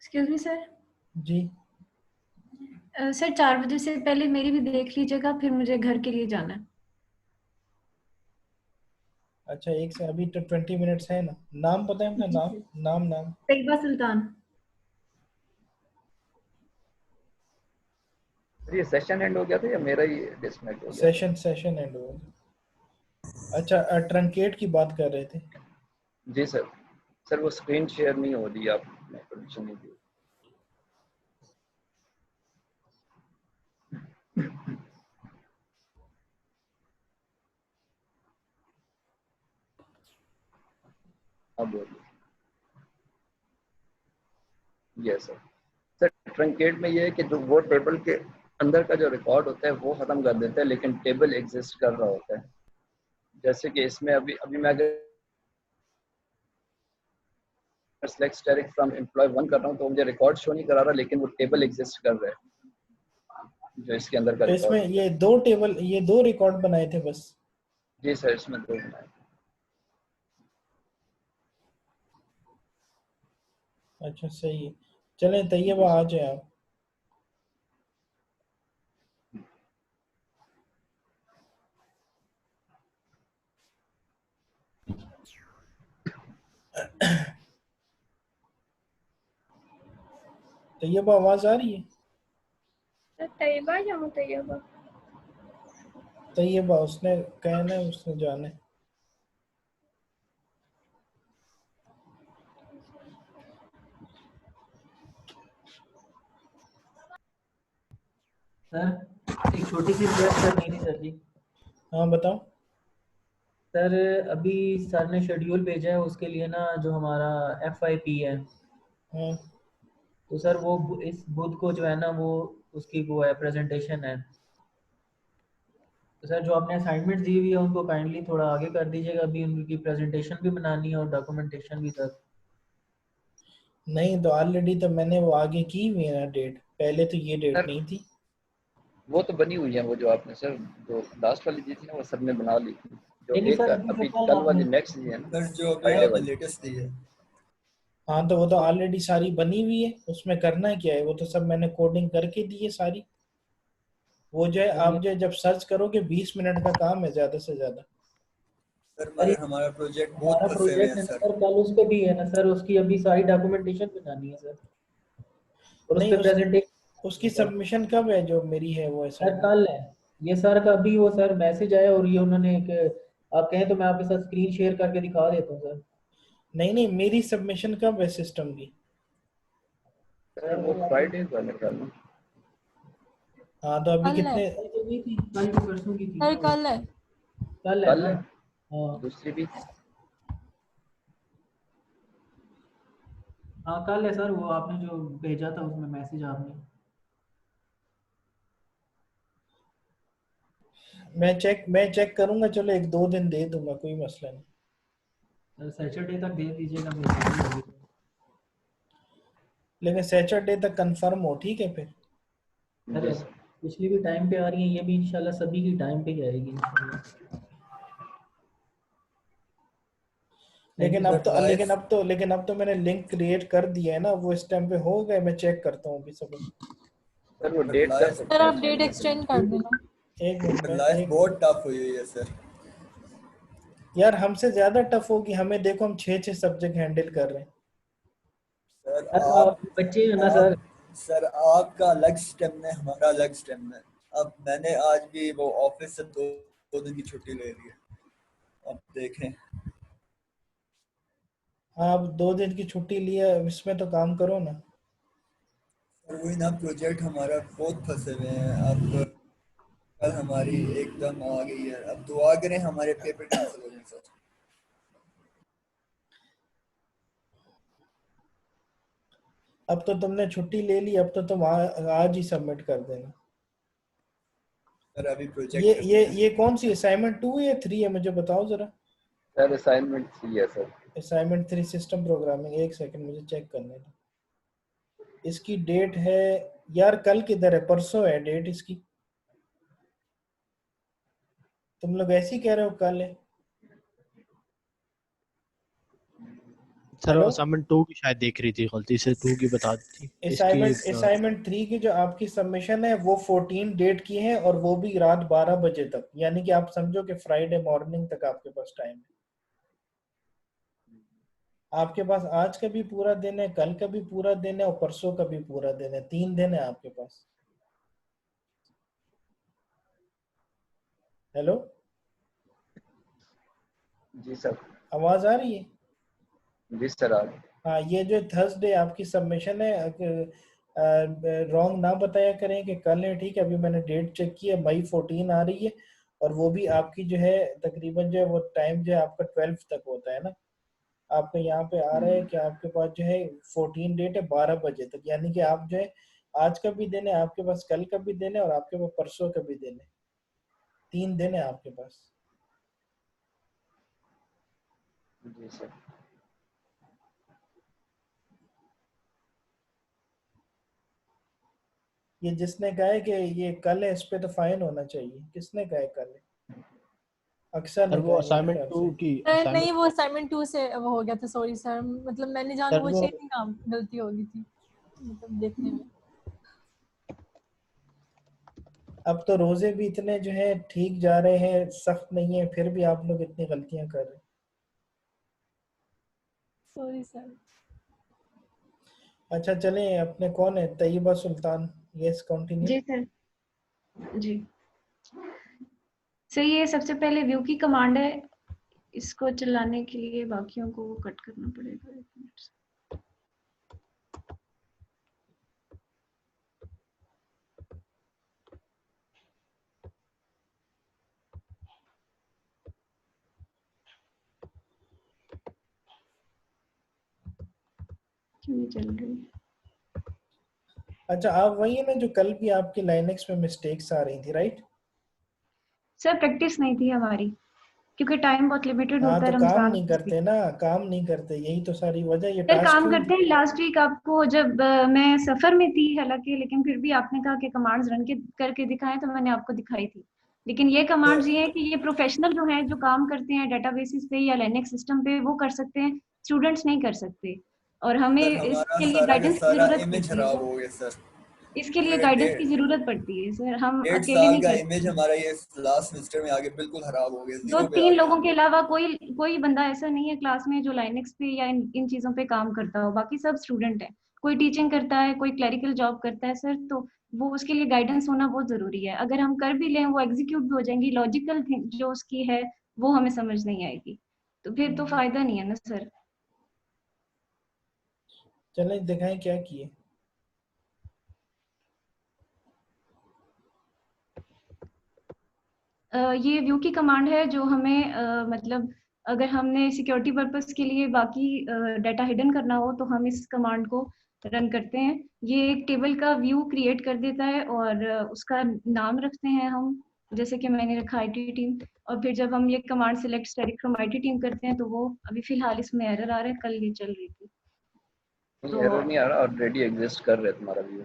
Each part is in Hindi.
Excuse me sir. जी। सर 4 बजे से पहले मेरी भी देख लीजिएगा, फिर मुझे घर के लिए जाना है। अच्छा, एक से अभी तो 20 मिनट्स है ना। नाम पता है अपना? जी नाम सर। नाम नाम। तैयबा सुल्तान। ये सेशन एंड हो गया था या मेरा ही डिस्कनेक्ट हो गया था? सेशन एंड हो गया। अच्छा, ट्रंकेट की बात कर रहे थे। जी सर। सर वो स्क्रीन शेयर नहीं हो रही, आपने परमिशन नहीं दी। अब बोलिए। Yes sir. सर ट्रंकेट में ये है कि जो वो टेबल के अंदर का जो रिकॉर्ड होता है वो खत्म कर देता है, लेकिन टेबल एग्जिस्ट कर रहा होता है। जैसे कि इसमें अभी अभी मैं अगर सेलेक्ट स्टैटिक फ्रॉम एम्प्लॉय 1 कर रहा हूँ तो मुझे रिकॉर्ड शो नहीं करा रहा, लेकिन वो टेबल एग्जिस्ट कर रहा है जो इसके अंदर का तो रिकॉर्ड इसमें होता ये है। दो टेबल, ये दो रिकॉर्ड बनाए थे बस? जी सर, इसमें दो बनाए। अच्छा सही है। चलें जी तैयबा, आ सर। जाए आप। तैयबा आवाज आ रही है? तैयबा या मुतैयबा? तैयबा, उसने कहना है, उसने जाना है। सर एक छोटी सी रिक्वेस्ट करनी थी सर जी। हाँ बताओ। सर अभी सर ने शेड्यूल भेजा है उसके लिए ना, जो हमारा FYP है, हाँ। तो सर वो इस बुध को जो है ना वो उसकी वो है, प्रेजेंटेशन है। तो सर जो आपने असाइनमेंट दी हुई है उनको काइंडली थोड़ा आगे कर दीजिएगा, अभी उनकी प्रेजेंटेशन भी बनानी है और डॉक्यूमेंटेशन भी सर। नहीं तो ऑलरेडी तो मैंने वो आगे की हुई है ना डेट, पहले तो ये डेट सर नहीं थी। वो तो बनी हुई है, वो जो आपने सर जो लास्ट वाली दी थी ना वो सब ने बना ली थी। जो नहीं नहीं एक सर, अभी अभी जो कल कल आपने वाली नेक्स्ट दी है ना, सर जो अभी फ्राइडे आपने वाली। लेटेस्ट दी है। हाँ तो वो तो ऑलरेडी सारी बनी हुई है, उसमें करना क्या है, वो तो सब मैंने कोडिंग करके दी है सारी। वो जो है, सर ये आप जो है जब सर्च करोगे 20 मिनट का काम है ज्यादा से ज्यादा। सर सर ये मगर हमारा प्रोजेक्ट बहुत हमारा फंसे हुए प्रोजेक्ट हैं है ना सर। सर, कल उस पे भी है ना सर, उसकी अभी सारी डॉक्यूमेंटेशन बनानी है सर, और उस नहीं, पे उसकी प्रेजेंटेशन सर। सबमिशन कब है जो मेरी है वो सर असाइनमेंट? कल है ये सर का, अभी वो सर मैसेज आया और ये उन्होंने एक, आप कहें तो मैं आपके साथ स्क्रीन शेयर करके दिखा देता हूँ सर। नहीं नहीं, मेरी सबमिशन कब है सिस्टम की? सर सर वो वो आपको फ्राइडे का मेरे ख्याल में। हाँ तो अभी कल है कितने? कल तो नहीं थी, कल की परसों की थी सर, ना वो। कल है। कल है कल ना। है, हाँ दूसरी भी। हाँ कल है सर, वो आपने जो भेजा था उसमें मैसेज आपने। मैं चेक करूंगा, चलो एक दो दिन दे दूंगा, कोई मसला नहीं। सर सैटरडे तक दे दीजिएगा मेरे को। लेकिन सैटरडे तक कंफर्म हो, ठीक है फिर। जी सर सर। पिछली भी टाइम पे आ रही है, ये भी इंशाल्लाह सभी की टाइम पे ही आएगी इंशाल्लाह। थैंक यू लेकिन सर। लेकिन अब तो मैंने लिंक क्रिएट कर दिया है ना, वो इस टाइम पे हो गए, मैं चेक करता हूँ अभी सब। सर वो सर डेट कर लाइफ सकते सर हैं आप उसमें डेट भी। एक्सटेंड कर देना। एक मिनट में लाइफ एक बहुत टफ हुई हुई है सर। यार हमसे ज्यादा टफ होगी हमें, देखो हम 6 6 सब्जेक्ट हैंडल कर रहे हैं। सर सर आप आप बच्चे हैं ना सर। आप सर आपका अलग स्टेम है, हमारा अलग स्टेम है। अब मैंने आज भी वो ऑफिस से दो दिन की छुट्टी ले ली है। अब देखें। आप 2 दिन की छुट्टी लिया, इसमें तो काम करो ना। सर वही ना, प्रोजेक्ट हमारा बहुत फंसे हुए हैं। अब कल हमारी एकदम आ गई है, अब दुआ करें हमारे पेपर कैंसिल हो जाए सर। अब तो तुमने छुट्टी ले ली, अब तो तुम आज ही सबमिट कर देना। सर अभी ये प्रोजेक्ट ये करते हैं। ये कौन सी असाइनमेंट 2 या 3 है, मुझे बताओ जरा। सर असाइनमेंट सी है सर। असाइनमेंट 3 सिस्टम प्रोग्रामिंग, एक सेकंड मुझे चेक करने दो। इसकी डेट है, यार कल किधर है, परसों है डेट इसकी। तुम लोग ऐसे ही कह रहे हो कल है। सर हेलो, असाइनमेंट 2 की शायद देख रही थी, गलती से 2 की बता दी थी इसकी। असाइनमेंट 3 की जो आपकी सबमिशन है वो 14 डेट की है और वो भी रात 12 बजे तक, यानी कि आप समझो कि फ्राइडे मॉर्निंग तक आपके पास टाइम है। आपके पास आज का भी पूरा दिन है, कल का भी पूरा दिन है और परसों का भी पूरा दिन है, 3 दिन है आपके पास। हेलो, जी सर। आवाज आ रही है? जी सर आ गए। हाँ, ये जो थर्सडे आपकी सबमिशन है, रॉन्ग ना बताया करें कि कल है, ठीक है? अभी मैंने डेट चेक की है, मई 14 आ रही है और वो भी आपकी जो है तकरीबन जो है वो टाइम जो है आपका 12 तक होता है ना। आपके यहाँ पे आ रहा है कि आपके पास जो है 14 डेट है 12 बजे तक, यानी कि आप जो है आज का भी दिन है आपके पास, कल का भी दिन है और आपके पास परसों का भी दिन है, 3 दिन है आपके पास। जी सर। ये जिसने कहा है कि ये कल है, इस पे तो फाइन होना चाहिए। किसने कहा है कल है? अक्सर सर ने वो कहा है मेरे असाइनमेंट ख्याल 2 से। की नहीं, असाइनमेंट वो असाइनमेंट 2 से वो हो गया था, सॉरी सर, मतलब मैंने सर वो जानबूझ के नहीं, काम गलती हो गई थी मतलब देखने में। अब तो रोजे भी इतने जो है ठीक जा रहे हैं, सख्त नहीं है, फिर भी आप लोग इतनी गलतियां कर रहे हैं। Sorry sir. अच्छा चलें, अपने कौन है? तैयबा सुल्तान, यस कंटिन्यू। जी सर। जी सर, ये सबसे पहले व्यू की कमांड है, इसको चलाने के लिए बाकियों को कट करना पड़ेगा। 1 मिनट से। क्यों नहीं चल रही? अच्छा, आप वही है ना जो कल भी आपकी लाइनेक्स में मिस्टेक्स आ रही थी, राइट? सर प्रैक्टिस नहीं थी हमारी, क्योंकि टाइम बहुत लिमिटेड हाँ, होता तो है काम रमजान नहीं में। करते ना, काम नहीं करते, यही तो सारी वजह। ये सर टास्क काम क्यों? करते हैं। लास्ट वीक आपको जब मैं सफर में थी हालांकि, लेकिन फिर भी आपने कहा कि कमांड्स रन के करके दिखाएं, तो मैंने आपको दिखाई थी। लेकिन ये कमांड्स ये है कि ये प्रोफेशनल जो है, जो काम करते हैं डेटाबेसिस पे या लिनक्स सिस्टम पे, वो कर सकते हैं, स्टूडेंट्स नहीं कर सकते। और हमें सर हमारा इसके लिए सारा का गाइडेंस की सारा जरूरत इमेज पड़ती है खराब सर। हो गया सर। इसके लिए पूरे गाइडेंस की डेढ़ जरूरत पड़ती है सर, हम डेढ़ अकेले साल नहीं का कर इमेज सकते। हमारा ये लास्ट सेमेस्टर में आगे बिल्कुल खराब हो गया, दो जीरो पे आ तीन गया। लोगों के अलावा कोई कोई बंदा ऐसा नहीं है क्लास में जो लाइनेक्स पे या इन चीजों पे काम करता हो, बाकी सब स्टूडेंट है। कोई टीचिंग करता है, कोई क्लरिकल जॉब करता है सर, तो वो उसके लिए गाइडेंस होना बहुत जरूरी है। अगर हम कर भी लें, वो एग्जीक्यूट भी हो जाएंगी, लॉजिकल जो उसकी है वो हमें समझ नहीं आएगी, तो फिर तो फायदा नहीं है ना सर। चलें दिखाएं क्या किए। ये व्यू की कमांड है जो हमें मतलब अगर हमने सिक्योरिटी पर्पस के लिए बाकी डाटा हिडन करना हो तो हम इस कमांड को रन करते हैं। ये एक टेबल का व्यू क्रिएट कर देता है और उसका नाम रखते हैं हम, जैसे कि मैंने रखा आईटी टीम। और फिर जब हम ये command select static from IT team करते हैं तो वो अभी फिलहाल इसमें एरर आ रहा है, कल ये चल रही थी नहीं, तो। एरर नहीं आ रहा, ऑलरेडी एग्जिस्ट कर रहे तुम्हारा व्यू।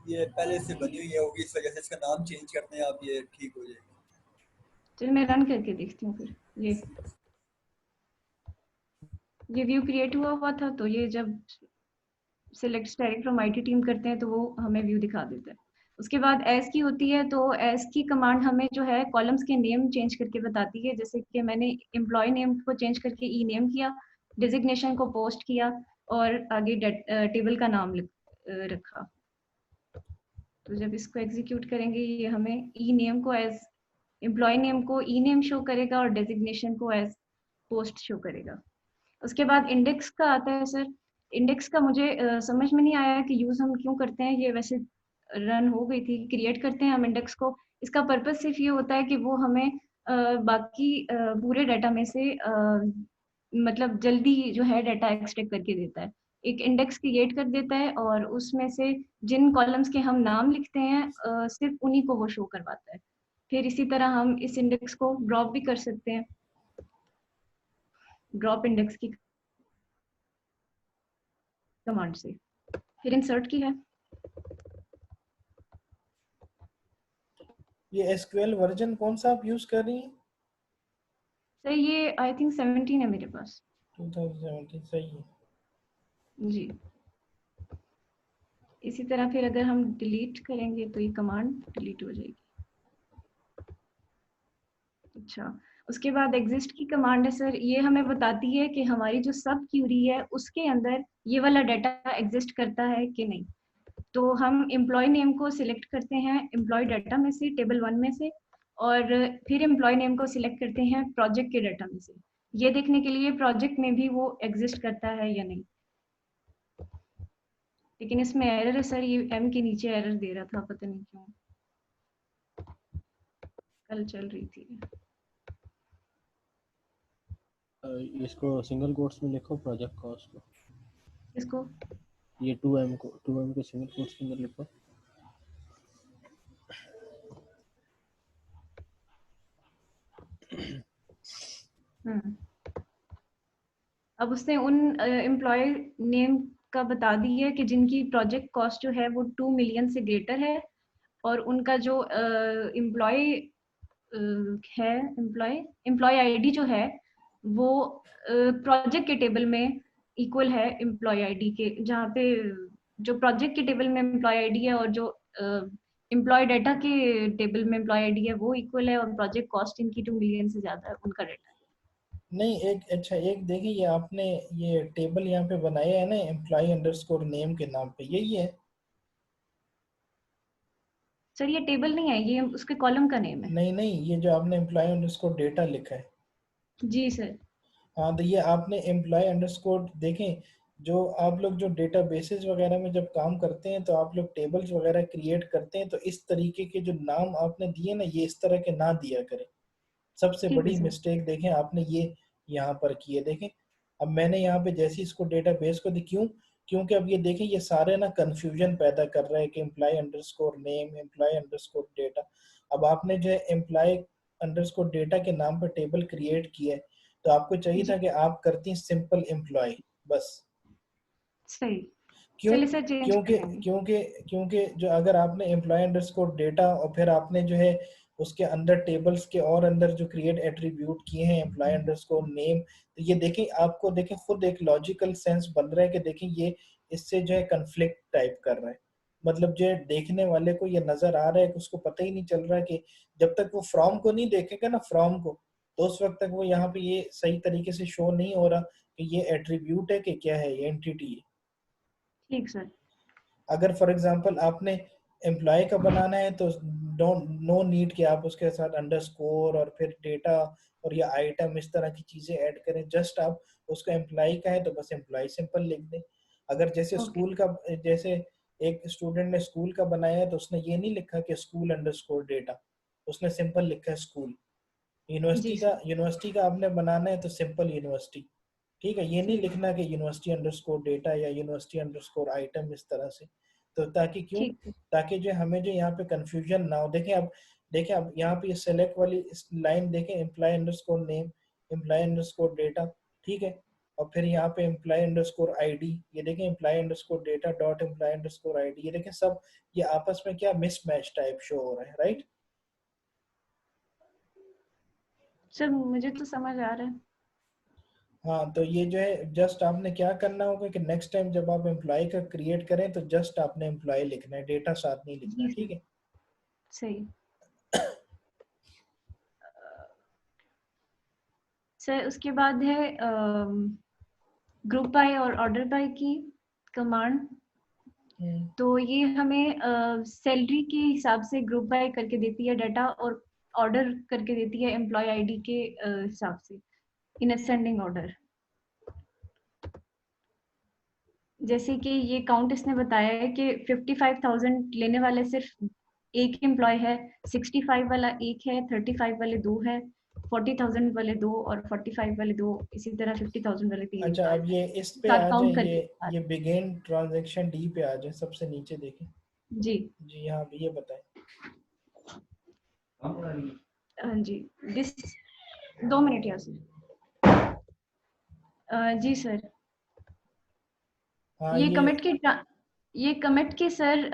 ये पहले से बनी हुई है होगी, इस वजह से इसका नाम चेंज करते हैं आप, ये ठीक हो जाएगी। चलिए मैं रन करके देखती हूँ फिर। ये व्यू क्रिएट हुआ था, तो ये जब select static from IT team करते हैं तो वो हमें व्यू दिखा देता है। उसके बाद एस की होती है, तो एस की कमांड हमें जो है कॉलम्स के नेम चेंज करके बताती है, जैसे कि मैंने एम्प्लॉय नेम को चेंज करके ई नेम किया, डिजिग्नेशन को पोस्ट किया और आगे टेबल का नाम रखा। तो जब इसको एग्जीक्यूट करेंगे ये हमें ई नेम को एज एम्प्लॉय नेम को ई नेम शो करेगा और डेजिग्नेशन को एज पोस्ट शो करेगा। उसके बाद इंडेक्स का आता है सर। इंडेक्स का मुझे समझ में नहीं आया कि यूज हम क्यों करते हैं, ये वैसे रन हो गई थी। क्रिएट करते हैं हम इंडेक्स को, इसका पर्पस सिर्फ ये होता है कि वो हमें बाकी पूरे डाटा में से मतलब जल्दी जो है डाटा एक्सट्रैक्ट करके देता है। एक इंडेक्स क्रिएट कर देता है और उसमें से जिन कॉलम्स के हम नाम लिखते हैं सिर्फ उन्हीं को वो शो करवाता है। फिर इसी तरह हम इस इंडेक्स को ड्रॉप भी कर सकते हैं, ड्रॉप इंडेक्स की कमांड से। फिर इंसर्ट की है। ये एसक्यूएल वर्जन कौन सा आप यूज कर रही हैं? सर ये आई थिंक 17 है मेरे पास। 2017 सही है। जी। इसी तरह फिर अगर हम डिलीट करेंगे तो ये कमांड डिलीट हो जाएगी। अच्छा, उसके बाद एग्जिस्ट की कमांड है सर, ये हमें बताती है कि हमारी जो सब क्यूरी है उसके अंदर ये वाला डाटा एग्जिस्ट करता है कि नहीं। तो हम एम्प्लॉय नेम को सिलेक्ट करते हैं एम्प्लॉय डाटा में से, टेबल 1 में से, और फिर एम्प्लॉय नेम को सिलेक्ट करते हैं प्रोजेक्ट के डाटा में से, ये देखने के लिए प्रोजेक्ट में भी वो एग्जिस्ट करता है या नहीं। लेकिन इसमें एरर है सर, ये एम के नीचे एरर दे रहा था, पता नहीं क्यों, कल चल रही थी। इसको सिंगल कोट्स में लिखो प्रोजेक्ट कॉस्ट को। इसको ये 2M को सिंगल कोट्स के अंदर लिखो। अब उसने उन एम्प्लॉय नेम का बता दी है कि जिनकी प्रोजेक्ट कॉस्ट जो है वो 2 मिलियन से ग्रेटर है, और उनका जो एम्प्लॉय है, एम्प्लॉय आईडी जो है वो प्रोजेक्ट के टेबल में इक्वल है एम्प्लॉय आईडी के, जहाँ पे जो प्रोजेक्ट के टेबल में एम्प्लॉय आईडी है और जो एम्प्लॉय डाटा के टेबल में एम्प्लॉय आईडी है वो इक्वल है, और प्रोजेक्ट कॉस्ट इनकी 2 मिलियन से ज्यादा है उनका डाटा। नहीं, एक अच्छा एक देखिए, ये आपने ये टेबल यहाँ पे बनाया है ना एम्प्लॉय अंडरस्कोर नेम के नाम पे, यही है? सर ये टेबल नहीं है, ये उसके कॉलम का नेम है। नहीं नहीं, ये जो आपने एम्प्लॉय अंडरस्कोर डेटा लिखा है। जी सर। हाँ, तो ये आपने एम्प्लॉय अंडरस्कोर देखें, जो आप लोग जो डेटाबेसेस वगैरह में जब काम करते हैं तो आप लोग टेबल्स वगैरह क्रिएट करते हैं, तो इस तरीके के जो नाम आपने दिए ना, ये इस तरह के ना दिया करें। सबसे ठीक है बड़ी सर। मिस्टेक देखें आपने ये यहाँ पर की है। देखें, अब मैंने यहाँ पे जैसे इसको डेटाबेस को क्यों, क्योंकि अब ये देखें ये सारे ना कंफ्यूजन पैदा कर रहे हैं कि employ underscore name, employ underscore data. अब आपने जो है एम्प्लॉय अंडरस्कोर डेटा के नाम पर टेबल क्रिएट किया है, तो आपको चाहिए जी था कि आप करती सिंपल एम्प्लॉय बस। सही। क्यों? चलिए सर चेंज कर क्योंकि लेंगे। क्योंकि क्योंकि जो अगर आपने एम्प्लॉय अंडरस्कोर डेटा और फिर आपने जो है उसके अंदर टेबल्स के और अंदर जो क्रिएट एट्रीब्यूट किए हैं एम्प्लॉय अंडरस्कोर नेम, तो ये देखें आपको देखें खुद एक लॉजिकल सेंस बन रहा है कि देखें ये इससे जो है कंफ्लिक्ट टाइप कर रहा है। मतलब जो है देखने वाले को ये नजर आ रहा है कि उसको पता ही नहीं चल रहा है कि जब तक वो फ्रॉम को नहीं देखेगा ना, फ्रॉम को, तो उस वक्त तक वो यहाँ पे ये सही तरीके से शो नहीं हो रहा कि ये एट्रीब्यूट है कि क्या है, ये एंटिटी है। ठीक सर। अगर फॉर एग्जांपल आपने एम्प्लॉय का बनाना है तो नो नीड कि आप उसके साथ अंडरस्कोर और फिर डेटा और या आइटम इस तरह की चीजें ऐड करें। जस्ट आप उसका एम्प्लॉय का है तो बस एम्प्लॉय सिंपल लिख दें। अगर जैसे ओके। स्कूल का, जैसे एक स्टूडेंट ने स्कूल का बनाया है तो उसने ये नहीं लिखा कि स्कूल अंडरस्कोर डेटा, उसने सिंपल लिखा है स्कूल। जी सर। यूनिवर्सिटी का आपने बनाना है तो सिंपल यूनिवर्सिटी, ठीक है। ये नहीं ठीक लिखना कि यूनिवर्सिटी अंडरस्कोर डेटा या यूनिवर्सिटी अंडरस्कोर आइटम इस तरह से। तो ताकि क्यों, ठीक है। ताकि जो हमें जो यहाँ पे कंफ्यूजन ना हो। देखें अब यहाँ पे सेलेक्ट वाली इस लाइन देखें, employ underscore name, employ underscore data, ठीक है। और फिर यहाँ पे एम्प्लॉय अंडरस्कोर आईडी, ये देखें employ underscore data dot employ underscore ID, ये देखें सब ये आपस में क्या मिसमैच टाइप शो हो रहा है, राइट? सर मुझे तो समझ आ रहा है। हाँ, तो ये जो है जस्ट आपने क्या करना होगा कि नेक्स्ट टाइम जब आप एम्प्लॉय का क्रिएट करें तो जस्ट आपने एम्प्लॉय लिखना है, डेटा साथ नहीं लिखना, जी सर। ठीक है। सही। सर उसके बाद है ग्रुप बाय और ऑर्डर बाय की कमांड। तो ये हमें सैलरी के हिसाब से ग्रुप बाय करके देती है डाटा, और ऑर्डर करके देती है एम्प्लॉय आईडी के हिसाब से इन असेंडिंग ऑर्डर। जैसे कि ये काउंट इसने बताया है कि 55,000 लेने वाले सिर्फ एक एम्प्लॉय है, 65 वाला एक है, 35 वाले दो है, 40,000 वाले दो और 45 वाले दो, इसी तरह 50,000 वाले तीन अच्छा, एम्प्लॉय अब है। ये इस पे साथ आ जाए, काउंट करके बता ये रहे बिगिन ट्रांजैक्शन डी पे आ जाए, सबसे नीचे देखें। हैं। जी। जी हाँ, ये बताएं। हाँ जी, दिस 2 मिनट यहाँ से। जी सर। हाँ ये कमिट की सर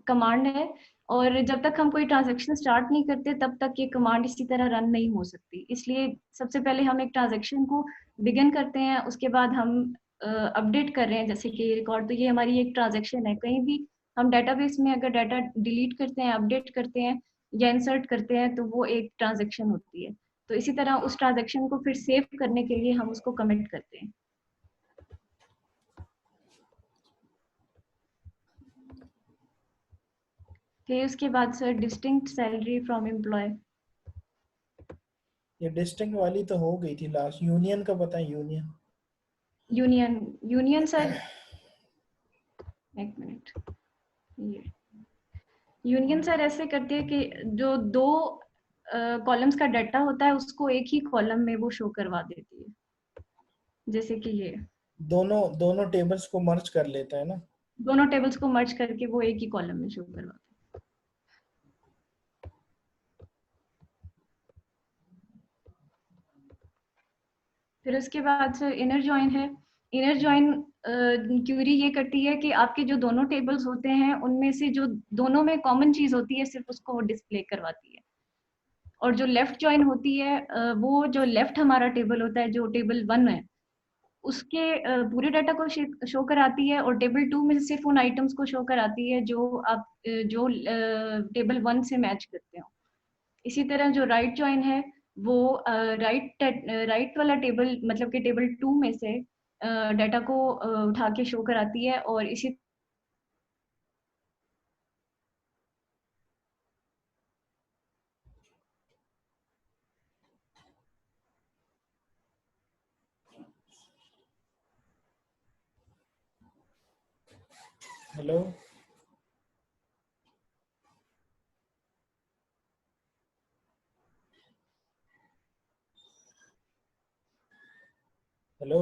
कमांड है, और जब तक हम कोई ट्रांजैक्शन स्टार्ट नहीं करते तब तक ये कमांड इसी तरह रन नहीं हो सकती। इसलिए सबसे पहले हम एक ट्रांजैक्शन को बिगिन करते हैं, उसके बाद हम अपडेट कर रहे हैं जैसे कि रिकॉर्ड, तो ये हमारी एक ट्रांजैक्शन है। कहीं भी हम डेटाबेस में अगर डाटा डिलीट करते हैं, अपडेट करते हैं या इंसर्ट करते हैं तो वो एक ट्रांजैक्शन होती है। तो इसी तरह उस ट्रांजैक्शन को फिर सेव करने के लिए हम उसको कमिट करते हैं। फिर उसके बाद sir distinct salary from employ. ये डिस्टिंक्ट वाली तो हो गई थी लास्ट। यूनियन का पता है? यूनियन यूनियन सर एक मिनट, ये यूनियन सर ऐसे करती है कि जो दो कॉलम्स का डाटा होता है उसको एक ही कॉलम में वो शो करवा देती है, जैसे कि ये दोनों दोनों टेबल्स को मर्ज कर लेता है ना? दोनों टेबल्स को मर्ज करके वो एक ही कॉलम में शो करवाते हैं। फिर उसके बाद सर इनर जॉइन है। इनर जॉइन क्यूरी ये करती है कि आपके जो दोनों टेबल्स होते हैं उनमें से जो दोनों में कॉमन चीज होती है सिर्फ उसको वो डिस्प्ले करवाती है। और जो लेफ्ट जॉइन होती है वो जो लेफ्ट हमारा टेबल होता है जो टेबल 1 है उसके पूरे डाटा को शो कराती है, और टेबल 2 में सिर्फ उन आइटम्स को शो कराती है जो आप जो टेबल 1 से मैच करते हो। इसी तरह जो राइट जॉइन है वो राइट वाला टेबल मतलब कि टेबल 2 में से डाटा को उठा के शो कराती है। और इसी हेलो हेलो